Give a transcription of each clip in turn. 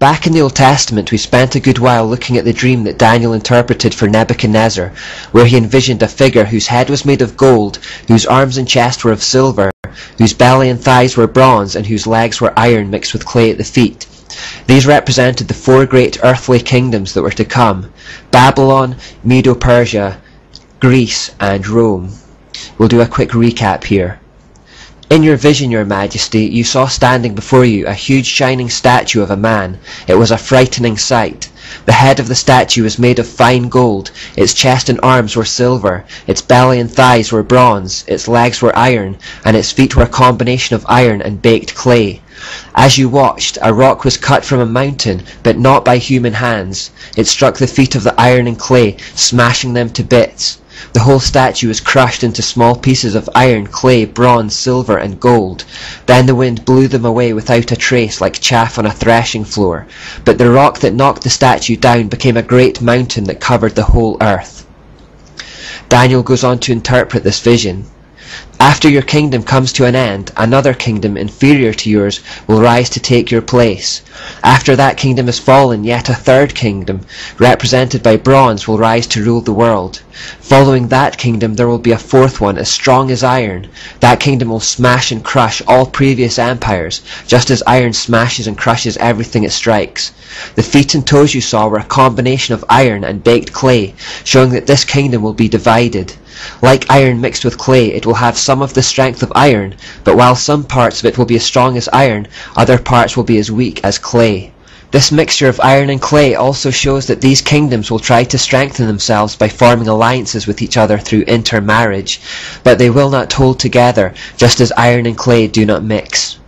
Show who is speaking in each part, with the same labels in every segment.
Speaker 1: Back in the Old Testament, we spent a good while looking at the dream that Daniel interpreted for Nebuchadnezzar, where he envisioned a figure whose head was made of gold, whose arms and chest were of silver, whose belly and thighs were bronze, and whose legs were iron mixed with clay at the feet. These represented the four great earthly kingdoms that were to come: Babylon, Medo-Persia, Greece, and Rome. We'll do a quick recap here. In your vision, your majesty, you saw standing before you a huge shining statue of a man. It was a frightening sight. The head of the statue was made of fine gold, its chest and arms were silver, its belly and thighs were bronze, its legs were iron, and its feet were a combination of iron and baked clay. As you watched, a rock was cut from a mountain, but not by human hands. It struck the feet of the iron and clay, smashing them to bits. The whole statue was crushed into small pieces of iron, clay, bronze, silver, and gold. Then the wind blew them away without a trace, like chaff on a threshing floor. But the rock that knocked the statue down became a great mountain that covered the whole earth. Daniel goes on to interpret this vision. After your kingdom comes to an end, another kingdom inferior to yours will rise to take your place. After that kingdom has fallen, yet a third kingdom, represented by bronze, will rise to rule the world. Following that kingdom, there will be a fourth one, as strong as iron. That kingdom will smash and crush all previous empires, just as iron smashes and crushes everything it strikes. The feet and toes you saw were a combination of iron and baked clay, showing that this kingdom will be divided. Like iron mixed with clay, it will have some of the strength of iron, but while some parts of it will be as strong as iron, other parts will be as weak as clay. This mixture of iron and clay also shows that these kingdoms will try to strengthen themselves by forming alliances with each other through intermarriage, but they will not hold together, just as iron and clay do not mix.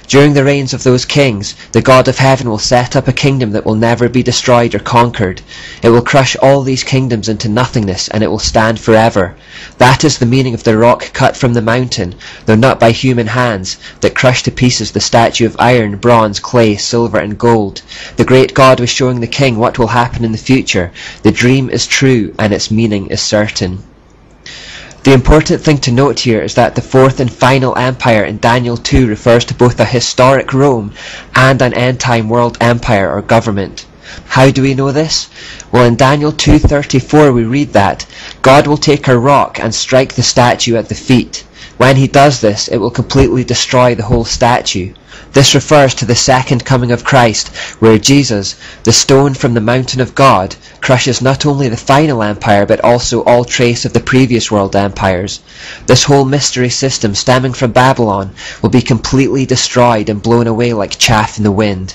Speaker 1: During the reigns of those kings, the God of heaven will set up a kingdom that will never be destroyed or conquered. It will crush all these kingdoms into nothingness, and it will stand forever. That is the meaning of the rock cut from the mountain, though not by human hands, that crushed to pieces the statue of iron, bronze, clay, silver, and gold. The great God was showing the king what will happen in the future. The dream is true, and its meaning is certain. The important thing to note here is that the fourth and final empire in Daniel 2 refers to both a historic Rome and an end-time world empire or government. How do we know this? Well, in Daniel 2:34 we read that God will take a rock and strike the statue at the feet. When he does this, it will completely destroy the whole statue. This refers to the second coming of Christ, where Jesus, the stone from the mountain of God, crushes not only the final empire but also all trace of the previous world empires. This whole mystery system stemming from Babylon will be completely destroyed and blown away like chaff in the wind.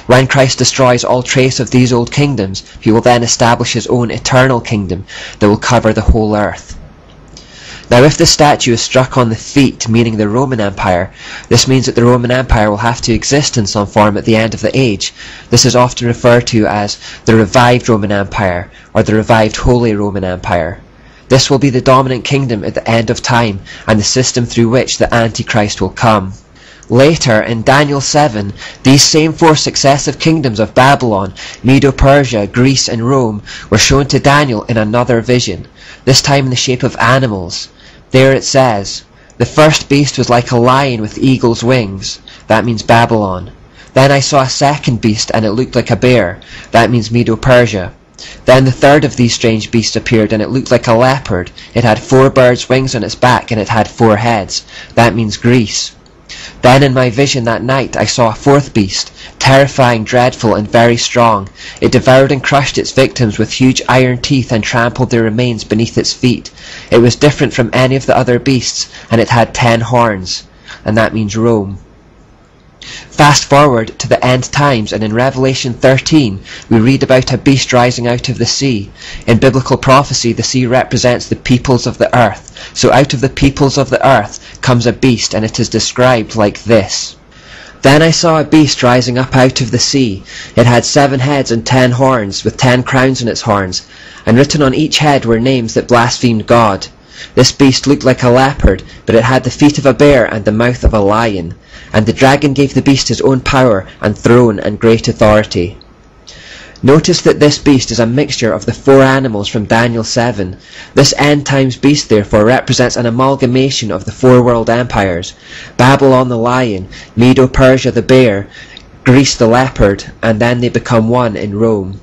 Speaker 1: When Christ destroys all trace of these old kingdoms, he will then establish his own eternal kingdom that will cover the whole earth. Now, if the statue is struck on the feet, meaning the Roman Empire, this means that the Roman Empire will have to exist in some form at the end of the age. This is often referred to as the revived Roman Empire, or the revived Holy Roman Empire. This will be the dominant kingdom at the end of time, and the system through which the Antichrist will come. Later, in Daniel 7, these same four successive kingdoms of Babylon, Medo-Persia, Greece, and Rome were shown to Daniel in another vision, this time in the shape of animals. There it says, "The first beast was like a lion with eagle's wings." That means Babylon. "Then I saw a second beast, and it looked like a bear." That means Medo-Persia. "Then the third of these strange beasts appeared, and it looked like a leopard. It had 4 birds' wings on its back, and it had 4 heads." That means Greece. "Then in my vision that night I saw a fourth beast, terrifying, dreadful, and very strong. It devoured and crushed its victims with huge iron teeth and trampled their remains beneath its feet. It was different from any of the other beasts, and it had 10 horns. And that means Rome. Fast forward to the end times, and in Revelation 13 we read about a beast rising out of the sea. In biblical prophecy, the sea represents the peoples of the earth. So out of the peoples of the earth comes a beast, and it is described like this. "Then I saw a beast rising up out of the sea. It had 7 heads and 10 horns, with 10 crowns on its horns, and written on each head were names that blasphemed God. This beast looked like a leopard, but it had the feet of a bear and the mouth of a lion. And the dragon gave the beast his own power and throne and great authority." Notice that this beast is a mixture of the 4 animals from Daniel 7. This end times beast therefore represents an amalgamation of the 4 world empires: Babylon the lion, Medo-Persia the bear, Greece the leopard, and then they become one in Rome.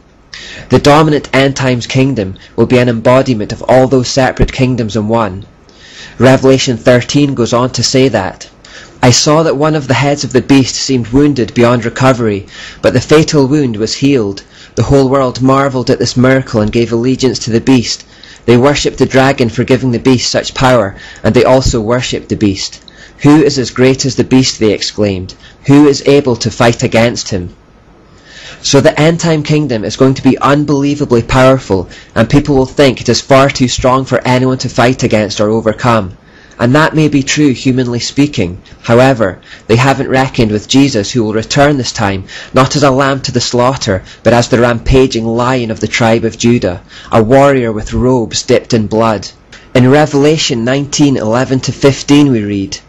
Speaker 1: The dominant end times kingdom will be an embodiment of all those separate kingdoms in one. Revelation 13 goes on to say that, I saw that one of the heads of the beast seemed wounded beyond recovery, but the fatal wound was healed. The whole world marveled at this miracle and gave allegiance to the beast. They worshipped the dragon for giving the beast such power, and they also worshipped the beast. Who is as great as the beast, they exclaimed. Who is able to fight against him? So the end time kingdom is going to be unbelievably powerful, and people will think it is far too strong for anyone to fight against or overcome. And that may be true, humanly speaking. However, they haven't reckoned with Jesus, who will return this time, not as a lamb to the slaughter, but as the rampaging lion of the tribe of Judah, a warrior with robes dipped in blood. In Revelation 19:11-15 we read,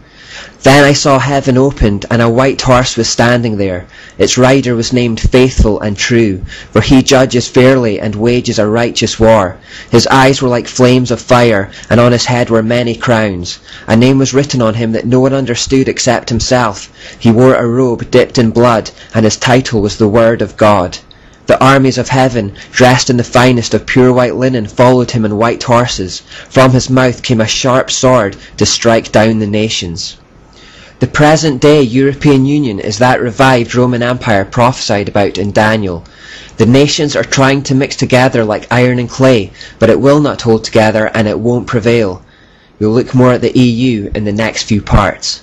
Speaker 1: Then I saw heaven opened, and a white horse was standing there. Its rider was named Faithful and True, for he judges fairly and wages a righteous war. His eyes were like flames of fire, and on his head were many crowns. A name was written on him that no one understood except himself. He wore a robe dipped in blood, and his title was the Word of God. The armies of heaven, dressed in the finest of pure white linen, followed him on white horses. From his mouth came a sharp sword to strike down the nations. The present-day European Union is that revived Roman Empire prophesied about in Daniel. The nations are trying to mix together like iron and clay, but it will not hold together and it won't prevail. We'll look more at the EU in the next few parts.